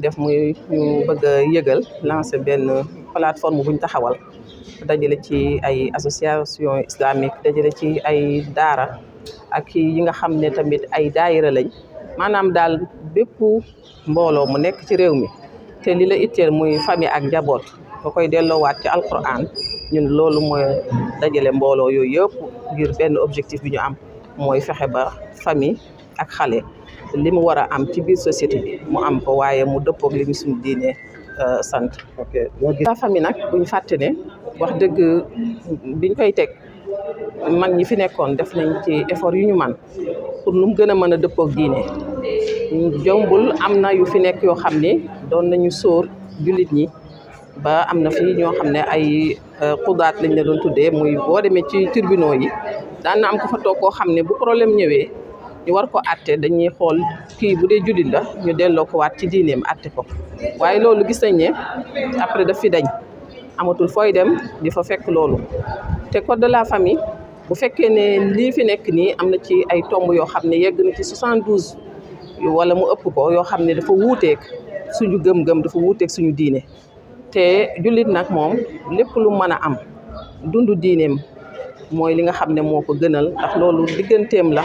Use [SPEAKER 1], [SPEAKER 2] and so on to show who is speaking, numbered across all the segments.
[SPEAKER 1] def muy ñu bëgg a yëgal lancer benn plateforme buñ taxawal dajale ci ay association islamique dajale ci ay daara ak yi nga xam ne tamit ay daayira lañ maanaam daal bépp mbooloo mu nekk ci réew mi te li la itteel muy famille ak njaboot nga koy delloowaat ci alquran ñun loolu mooy dajale mbooloo yooyu yëpp ngir benn objectif bi ñu am mooy fexe ba famille ak xale li mu war a am ci biir société bi mu am ko waaye mu dëppoog li ñu suñu diine sant.
[SPEAKER 2] ok
[SPEAKER 1] la famille nag buñ fàtte ne wax dëgg biñ koy teg mag ñi fi nekkoon def nañ ci effort yu ñu man pour nu mu gën a mën a dëppoog diine jombul am na yu fi nekk yoo xam ne doon nañu sóor jullit ñi ba am na fi ñoo xam ne ay xudaat lañ la doon tuddee muy boo demee ci tribunaux yi daan na am ko fa toog koo xam ne bu problème ñëwee ñu war ko àtte dañuy xool kii bu dee jullit la ñu delloo ko waat ci diineem àtte ko waaye loolu gis nañ ne après daf fi dañ amatul fooy dem di fa fekk loolu te code de la famille bu fekkee ne lii fi nekk nii am na ci ay tomb yoo xam ne yegg na ci 72 wala mu ëpp ko yoo xam ne dafa wuuteeg suñu gëm-gëm dafa wuuteeg suñu diine te jullit nag moom lépp lu mën a am dundu diineem mooy li nga xam ne moo ko gënal ndax loolu digganteem la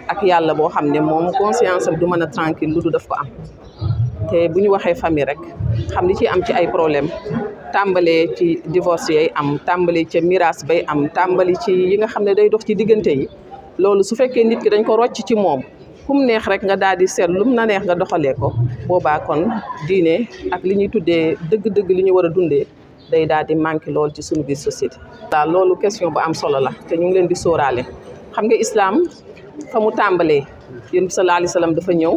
[SPEAKER 1] ak yàlla boo xam ne moom conscience am du mën a tranquille lu du daf ko am te bu ñu waxee famille rek xam li ci am ci ay problème tàmbalee ci divorce yay am tàmbali ca miraas bay am tàmbali ci yi nga xam ne day dox ci diggante yi loolu su fekkee nit ki dañ ko rocc ci moom kum neex rek nga daal di seet lum na neex nga doxalee ko boobaa kon diine ak li ñuy tuddee dëgg-dëgg li ñu war a dundee day daal di manqué lool ci suñu biir société. daal loolu question bu am solo la te ñu ngi leen di sóoraale xam nga islam fa mu tàmbalee yonent bi sallallahu alayhi wa sallam dafa ñëw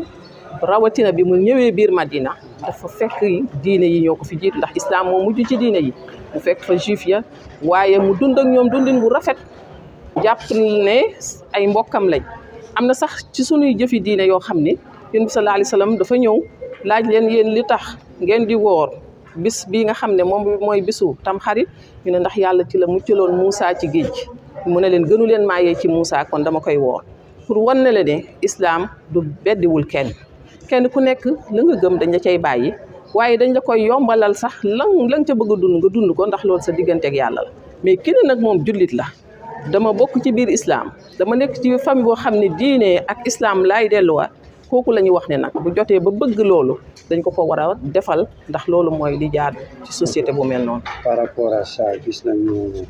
[SPEAKER 1] rawatina bi mu ñëwee biir Madina dafa fekk diine yi ñoo ko fi jiitu ndax islam moo mujj ci diine yi mu fekk fa juif ya waaye mu dund ak ñoom dundin bu rafet jàpp ne ay mbokkam lañ. am na sax ci sunuy jëfi diine yoo xam ne yonent bi sallallahu alayhi wa sallam dafa ñëw laaj leen yéen li tax ngeen di woor bis bii nga xam ne moom mooy bisu tamxarit ñu ne ndax yàlla ci la muccaloon Moussa ci géej mu ne leen gënu leen maayee ci Moussa kon dama koy woor pour wan ne la ne islam du beddiwul kenn ku nekk la nga gëm dañ la cay bàyyi waaye dañ la koy yombalal sax la nga ca bëgg a dund nga dund ko ndax loolu sa digganteeg yàlla la mais kenn nag moom jullit la dama bokk ci biir islam dama nekk ci famille boo xam ne diine ak islam laay delluwaat kooku la ñuy wax ne nag bu jotee ba bëgg loolu dañ ko war a defal ndax loolu mooy li jaar ci société bu mel noonu.
[SPEAKER 2] par rapport à ça gis nañu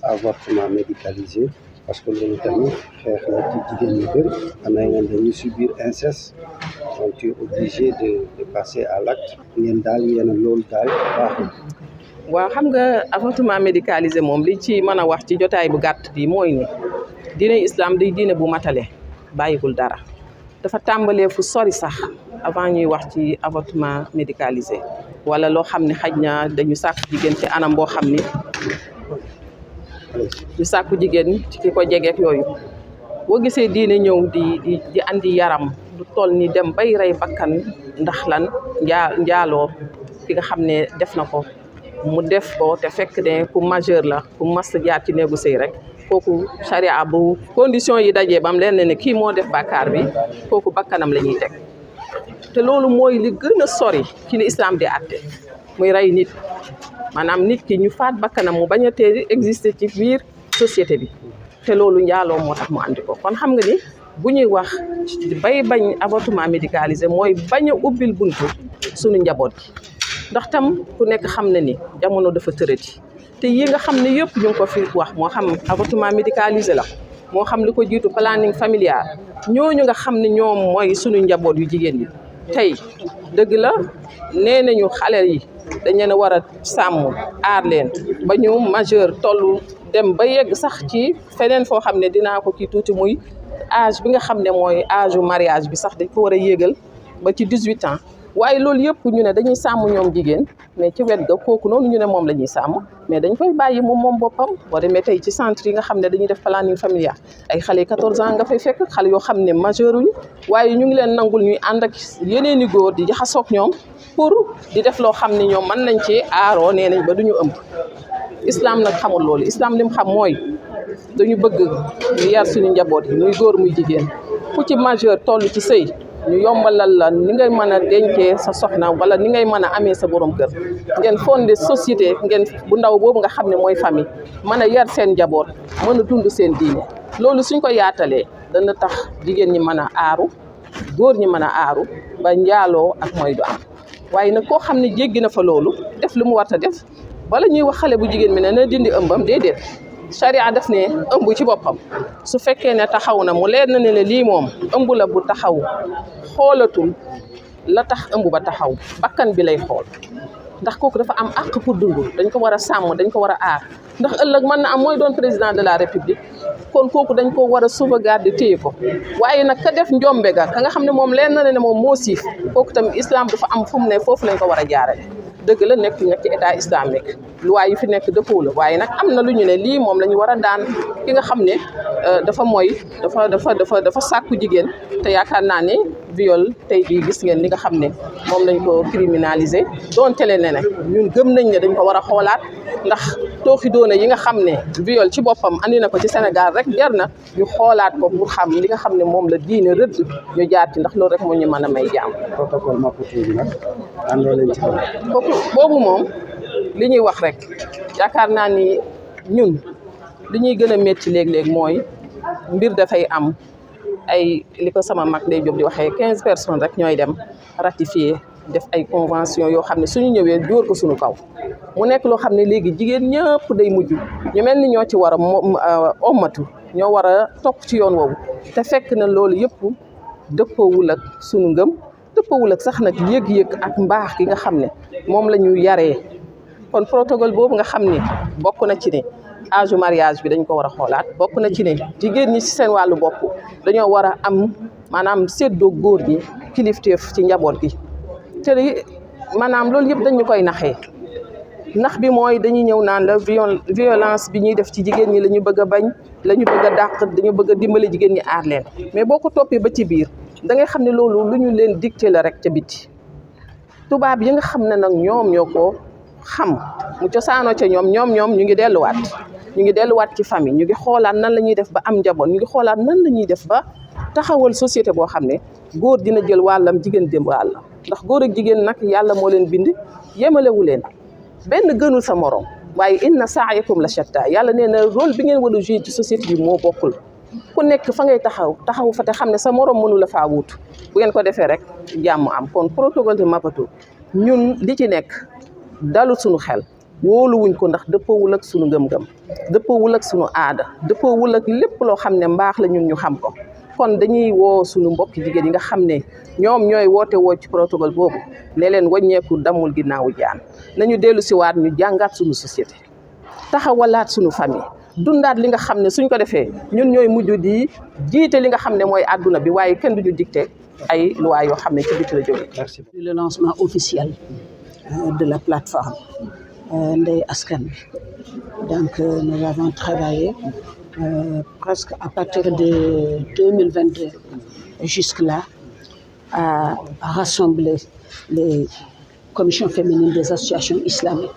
[SPEAKER 2] avortement médicalisé parce que loolu tamit xeex la ci jigéen ñu bëri am na ñoom dañuy subir inceste donc tu es obligé de passer à l'acte ngeen daal yéen a loolu daal baaxul.
[SPEAKER 1] waaw xam nga avortement médicalisé moom li ci mën a wax ci jotaay bu gàtt bi mooy ni diine islam day diine bu matale bàyyigul dara dafa tàmbalee fu sori sax avant ñuy wax ci avortement médicalisé wala loo xam ne xaj na dañu sàkku jigéen ci anam boo xam ni ñu sàkku jigéen ci ki ko jegeek yooyu boo gisee diine ñëw di andi yaram du toll ni dem bay rey bakkan ndax lan njaaloo ki nga xam ne def na ko mu def ko te fekk ne ku majeur la ku mas jaar ci néegu sëy rek kooku charia bu condition yi dajee bam leen ne kii moo def bàkkaar bi kooku bakkanam la ñuy teg te loolu mooy li gën a sori ci li islam di àtte muy rey nit maanaam nit ki ñu faat bakkanam mu bañ a tee exister ci biir société bi te loolu njaaloo moo tax mu andi ko kon xam nga ni bu ñuy wax bay bañ avortement médicalisé mooy bañ a ubbil buntu suñu njaboot gi ndax tam ku nekk xam na ni jamono dafa tërati te yi nga xam ne yëpp ñu ngi ko fi wax moo xam avortement médicalisé la moo xam li ko jiitu planning familial ñooñu nga xam ne ñoom mooy suñu njaboot yu jigéen yi tey dëgg la nee nañu xale yi dañ leen a war a sàmm aar leen ba ñu majeur tollu dem ba yegg sax ci feneen foo xam ne dinaa ko kii tuuti muy âge bi nga xam ne mooy âge u mariage bi sax dañ ko war a yéegal ba ci 18 ans waaye loolu yëpp ñu ne dañuy sàmm ñoom jigéen mais ci wet ga kooku noonu ñu ne moom la ñuy sàmm mais dañ koy bàyyi moom boppam boo demee tey ci centre yi nga xam ne dañuy def planning familial ay xale yi 14 ans nga fay fekk xale yoo xam ne majeur uñu waaye ñu ngi leen nangul ñuy ànd ak yeneen i góor di jaxasoog ñoom pour di def loo xam ne ñoom mën nañ ci aaroo nee nañ ba duñu ëmb islam nag xamul loolu islam lim xam mooy dañu bëgg ñu yar suñu njaboot yi muy góor muy jigéen ku ci majeur toll ci sëy ñu yombalal la ni ngay mën a dencee sa soxna wala ni ngay mën a amee sa borom kër ngeen fondé société ngeen bu ndaw boobu nga xam ne mooy famille mën a yar seen njaboot mën a dund seen diine loolu suñ ko yaatalee dana tax jigéen ñi mën a aaru góor ñi mën a aaru ba njaaloo ak mooy du am waaye nag koo xam ne jéggi na fa loolu def lu mu war a def bala ñuy wax xale bu jigéen mi ne na dindi ëmbam déedéet charia def ne ëmb ci boppam su fekkee ne taxaw na mu leer na ne lii moom ëmb la bu taxaw xoolatul la tax ëmb ba taxaw bakkan bi lay xool ndax kooku dafa am àq pour dund dañ ko war a sàmm dañ ko war a aar ndax ëllëg mën na am mooy doon président de la république kon kooku dañ ko war a sauvegarder téye ko waaye nag ka def njombe ga ka nga xam ne moom leen na ne moom moo siif kooku tamit islam dafa am fu mu ne foofu lañ ko war a jaarale dëgg la nekk nga ci état islamique loi yi fi nekk dëppoo la waaye nag am na lu ñu ne lii moom la ñu war a daan ki nga xam ne dafa mooy dafa sàkku jigéen te yaakaar naa ne viol tey jii gis ngeen li nga xam ne moom lañ ko criminaliser doon tele ne nag ñun gëm nañ ne dañ ko war a xoolaat ndax tooxi doona yi nga xam ne viol ci boppam andi na ko ci Sénégal rek jar na ñu xoolaat ko pour xam li nga xam ne moom la diine rëdd ñu jaar ci ndax loolu rek moo ñu mën a may jàmm.
[SPEAKER 2] protocole Maputo bi nag àndoo leen ci
[SPEAKER 1] boobu moom li ñuy wax rek yaakaar naa ni ñun li ñuy gën a métti léeg-léeg mooy mbir dafay am ay li ko sama mag day jóg di waxee 15 personnes rek ñooy dem ratifier def ay convention yoo xam ne suñu ñëwee jóor ko suñu kaw mu nekk loo xam ne léegi jigéen ñëpp day mujj ñu mel ni ñoo ci war a ommatu ñoo war a topp ci yoon woowu te fekk na loolu yëpp dëppoowul ak suñu ngëm dëppoowul ak sax nag yëg-yëg ak mbaax gi nga xam ne moom la ñu yaree kon protocole boobu nga xam ne bokk na ci ne âge mariage bi dañ ko war a xoolaat bokk na ci ne jigéen ñi ci seen wàllu bopp dañoo war a am maanaam séddoo góor ñi kilifteef ci njaboot gi te maanaam loolu yëpp dañu koy naxee nax bi mooy dañuy ñëw naan la violence bi ñuy def ci jigéen ñi la ñu bëgg a bañ la ñu bëgg a dàq dañu bëgg a dimbali jigéen ñi aar leen mais boo ko toppee ba ci biir da ngay xam ne loolu lu ñu leen dicté la rek ca biti tubaab yi nga xam ne nag ñoom ñoo ko xam mu cosaanoo ca ñoom ñu ngi delluwaat ci famille ñu ngi xoolaat nan la ñuy def ba am njaboot ñu ngi xoolaat nan la ñuy def ba taxawal société boo xam ne góor dina jël wàllam jigéen dem wàllam ndax góor ak jigéen nag yàlla moo leen bind yemalewu leen benn gënul sa morom waaye inna sa'yakum la shatta yàlla nee na rôle bi ngeen war a jouer ci société bi moo bokkul ku nekk fa ngay taxaw fa te xam ne sa morom mënu la faa wuutu bu ngeen ko defee rek jàmm am kon protocole de Maputo ñun li ci nekk dalu suñu xel wóoluwuñ ko ndax dëppoowul ak suñu ngëm-ngëm dëppoowul ak suñu aada dëppoowul ak lépp loo xam ne mbaax la ñun ñu xam ko kon dañuy woo suñu mbokki jigéen yi nga xam ne ñoom ñooy woote woo ci protocole boobu ne leen wàññeeku dammul ginnaawu jaan nañu dellu si waat ñu jàngaat suñu société taxawalaat suñu famille dundaat li nga xam ne suñ ko defee ñun ñooy mujj di jiite li nga xam ne mooy àdduna bi waaye kenn duñu dicté ay loi yoo xam ne ci biti la jógee.
[SPEAKER 2] Merci.
[SPEAKER 3] Le lancement officiel de la plateforme Ndeye Askan Wi. Donc nous avons travaillé presque à partir de 2022 jusque-là à rassembler les commissions féminines des associations islamiques.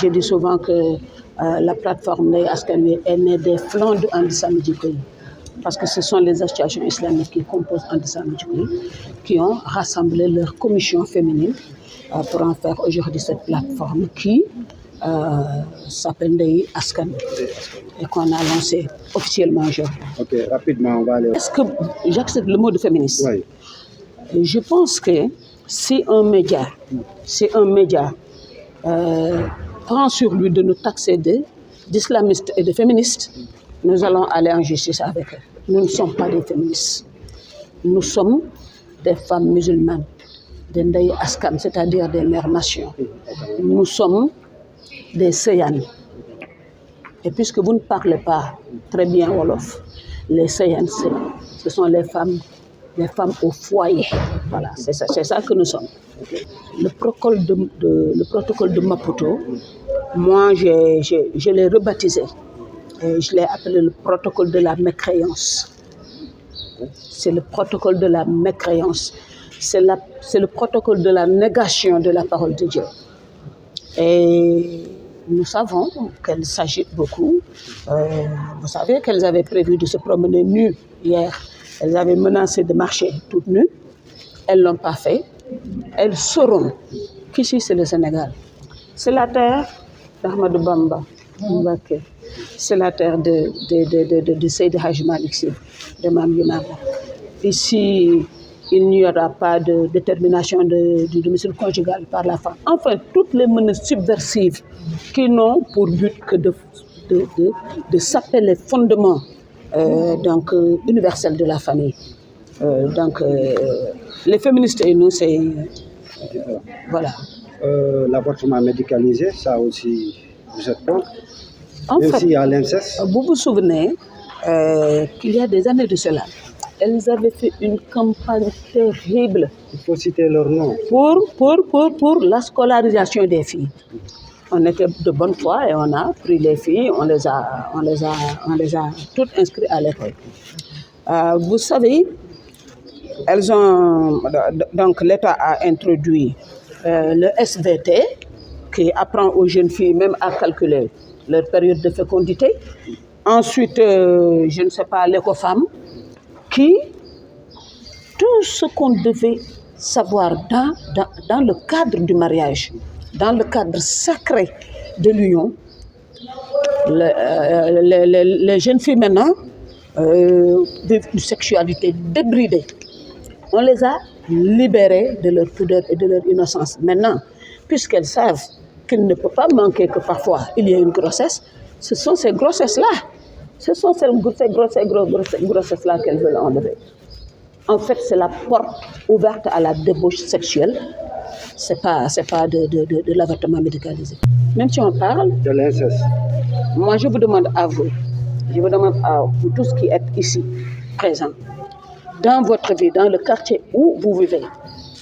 [SPEAKER 3] Je dis souvent que la plateforme Ndeye Askan Wi est née des flancs de And Samm Jikko Yi, parce que ce sont les associations islamiques qui composent And Samm Jikko Yi qui ont rassemblé leurs commissions féminines pour en faire aujourd'hui cette plateforme qui s'appelle Ndeye Askan Wi et qu'on a lancé officiellement aujourd'hui.
[SPEAKER 2] Ok, rapidement, on va aller.
[SPEAKER 3] Est-ce que j'accepte le mot de féministe?
[SPEAKER 2] Oui.
[SPEAKER 3] Je pense que si un média prend sur lui de nous taxer d'islamistes et de féministes, nous allons aller en justice avec eux. Nous ne sommes pas des féministes. Nous sommes des femmes musulmanes, des Ndeye Askan, c'est-à-dire des mères nations. Nous sommes des Seyanes. Et puisque vous ne parlez pas très bien Wolof, les Seyanes, ce sont les femmes au foyer. Voilà, c'est ça que nous sommes. Le protocole de Maputo, moi, je l'ai rebaptisé. Et je l'ai appelé le protocole de la mécréance. C'est le protocole de la mécréance. C'est le protocole de la négation de la parole de Dieu. Et nous savons qu'elles s'agitent beaucoup. Vous savez qu'elles avaient prévu de se promener nues hier Elles avaient menacé de marcher toutes nues. Elles ne l'ont pas fait. Elles sauront qu'ici, c'est le Sénégal. C'est la terre d'Ahmadou Bamba Mbacké. C'est la terre de Seydi Hadji Malick Sy, de Mame Limamou. Ici, il n'y aura pas de détermination du domicile conjugal par la femme. Enfin, toutes les menaces subversives qui n'ont pour but que de saper les fondements universels de la famille. Les féministes et nous, c'est... voilà.
[SPEAKER 2] L'avortement médicalisé, ça aussi, vous êtes contre?
[SPEAKER 3] En
[SPEAKER 2] Même
[SPEAKER 3] fait,
[SPEAKER 2] s'il y a l'inceste.
[SPEAKER 3] vous vous souvenez qu'il y a des années de cela, elles avaient fait une campagne terrible
[SPEAKER 2] Il faut citer leur nom.
[SPEAKER 3] pour la scolarisation des filles. On était de bonne foi et on a pris les filles, on les a toutes inscrites à l'école. Vous savez, donc l'État a introduit le SVT qui apprend aux jeunes filles même à calculer leur période de fécondité. Ensuite, je ne sais pas, l'écofemme, qui, tout ce qu'on devait savoir dans le cadre du mariage, dans le cadre sacré de l'union, les jeunes filles maintenant vivent une sexualité débridée. On les a libérées de leur pudeur et de leur innocence. Maintenant, puisqu'elles savent qu'il ne peut pas manquer que parfois il y ait une grossesse, ce sont ces grossesses-là, grossesses-là qu'elles veulent enlever. En fait, c'est la porte ouverte à la débauche sexuelle. C'est pas de l'avortement médicalisé. Même si on parle
[SPEAKER 2] de l'inceste,
[SPEAKER 3] moi je vous demande à vous tous qui êtes ici présents, dans votre vie, dans le quartier où vous vivez,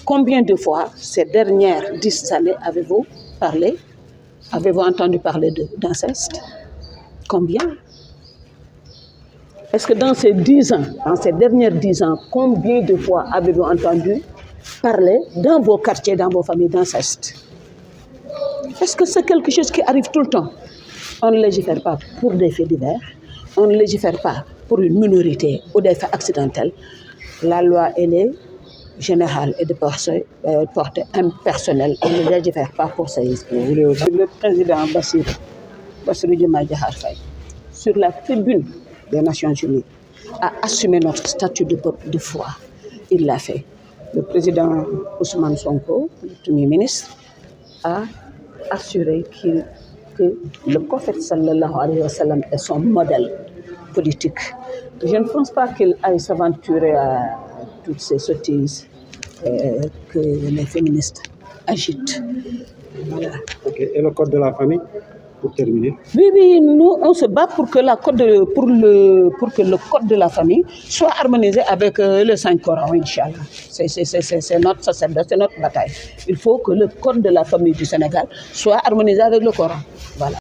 [SPEAKER 3] combien de fois ces dernières 10 années avez-vous entendu parler d'inceste? Combien? Est-ce que dans ces 10 ans, dans ces dernières 10 ans, combien de fois avez-vous entendu parler dans vos quartiers, dans vos familles d'inceste? Est-ce que c'est quelque chose qui arrive tout le temps? On ne légifère pas pour des faits divers, on ne légifère pas pour une minorité ou des faits accidentels. La loi, elle est générale et de portée impersonnelle. On ne légifère pas pour ces esprits. Le président Bassirou Diomaye Diakhar Faye, sur la tribune des Nations Unies, a assumé notre statut de foi. Il l'a fait. Le président Ousmane Sonko, le Premier ministre, a assuré que le prophète sallallahu alayhi wa sallam est son modèle politique. Je ne pense pas qu'il aille s'aventurer à toutes ces sottises que les féministes agitent. Voilà.
[SPEAKER 2] Okay. Et le code de la famille, pour terminer? Oui,
[SPEAKER 3] nous on se bat pour que le code de la famille soit harmonisé avec le Saint-Coran, Inch'Allah. C'est notre sacerdoce, c'est notre bataille. Il faut que le code de la famille du Sénégal soit harmonisé avec le Coran. Voilà.